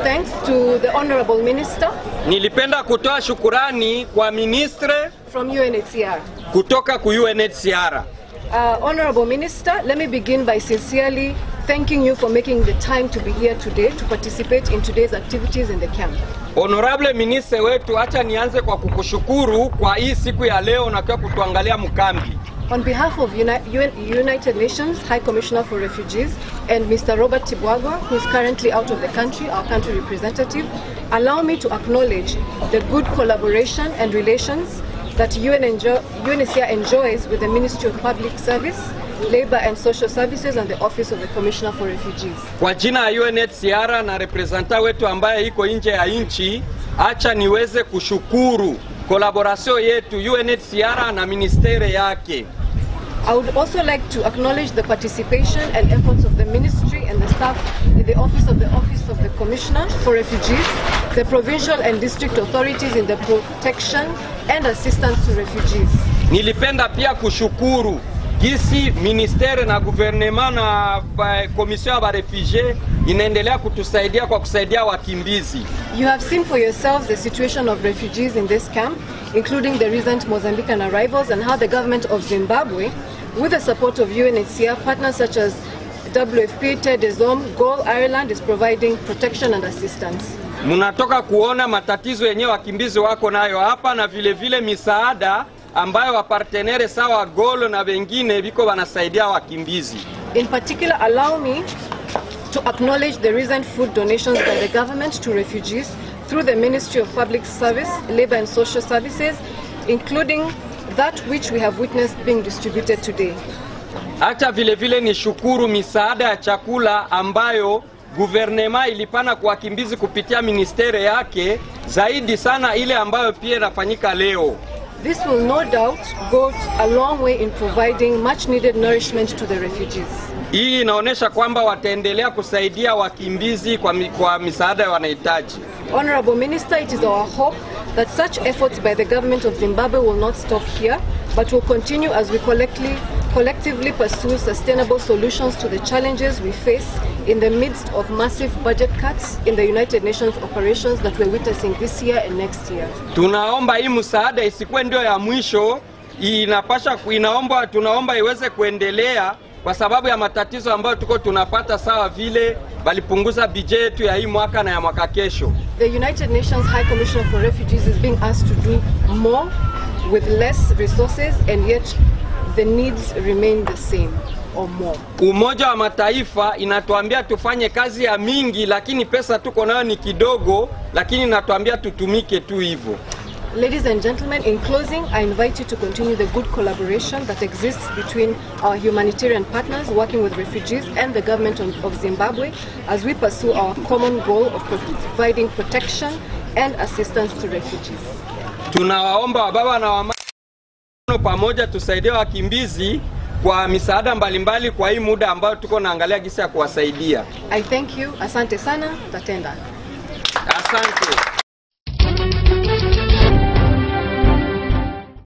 thanks to the Honorable Minister. Nilipenda kutoa shukurani kwa ministre from UNHCR. Kutoka ku UNHCR. Honorable Minister, let me begin by sincerely thanking you for making the time to be here today to participate in today's activities in the camp. Honorable Minister wetu, acha nianze kwa kukushukuru kwa hii siku ya leo na kwa kutuangalia mkambi. On behalf of United Nations High Commissioner for Refugees and Mr. Robert Tibwagwa, who is currently out of the country, our country representative, allow me to acknowledge the good collaboration and relations that UNHCR enjoys with the Ministry of Public Service, Labor and Social Services and the Office of the Commissioner for Refugees. Kwa jina ya UNHCR na representa wetu ambaye iko nje ya nchi, acha niweze kushukuru collaboration yetu UNHCR na ministere yake. I would also like to acknowledge the participation and efforts of the ministry and the staff in the Office of the Commissioner for Refugees, the provincial and district authorities in the protection and assistance to refugees. Nilipenda pia kushukuru gisi ministere na gouvernement na commission ya refugee inaendelea kutusaidia kwa kusaidia wakimbizi. You have seen for yourselves the situation of refugees in this camp, including the recent Mozambican arrivals, and how the government of Zimbabwe, with the support of UNHCR, partners such as WFP, TEDESOM, Goal Ireland, is providing protection and assistance. Munatoka kuona matatizo yenyewe wakimbizi wako nayo hapa na vile vile misaada ambayo wapartenere sawa Goal na wengine biko wanasaidia wakimbizi. In particular, allow me to acknowledge the recent food donations by the government to refugees through the Ministry of Public Service, Labor and Social Services, including that which we have witnessed being distributed today. Acha vile vile ni shukuru misaada ya chakula ambayo guvernema ilipana kwa wakimbizi kupitia ministere yake, zaidi sana ile ambayo pia inafanyika leo. This will no doubt go a long way in providing much needed nourishment to the refugees. Hii inaonesha kwamba wataendelea kusaidia wakimbizi kwa misaada wanahitaji. Honorable Minister, it is our hope that such efforts by the government of Zimbabwe will not stop here, but will continue as we collectively pursue sustainable solutions to the challenges we face in the midst of massive budget cuts in the United Nations operations that we're witnessing this year and next year. Tunaomba hii msaada isikuwe ndio ya mwisho, tunaomba iweze kuendelea kwa sababu ya matatizo ambayo tunapata sawa vile balipunguza budget ya hii mwaka na ya mwaka kesho. The United Nations High Commissioner for Refugees is being asked to do more with less resources, and yet the needs remain the same or more. Umoja wa Mataifa inatuambia tufanye kazi ya mingi, lakini pesa tuko nayo ni kidogo, lakini inatuambia tutumike tu hivyo. Ladies and gentlemen, in closing, I invite you to continue the good collaboration that exists between our humanitarian partners working with refugees and the government of Zimbabwe as we pursue our common goal of providing protection and assistance to refugees. Tunawaomba wababa na wamama pamoja tusaidie wakimbizi kwa misaada mbalimbali kwa hii muda ambao tuko naangalia gisi ya kuwasaidia. I thank you. Asante sana. Tatenda. Asante.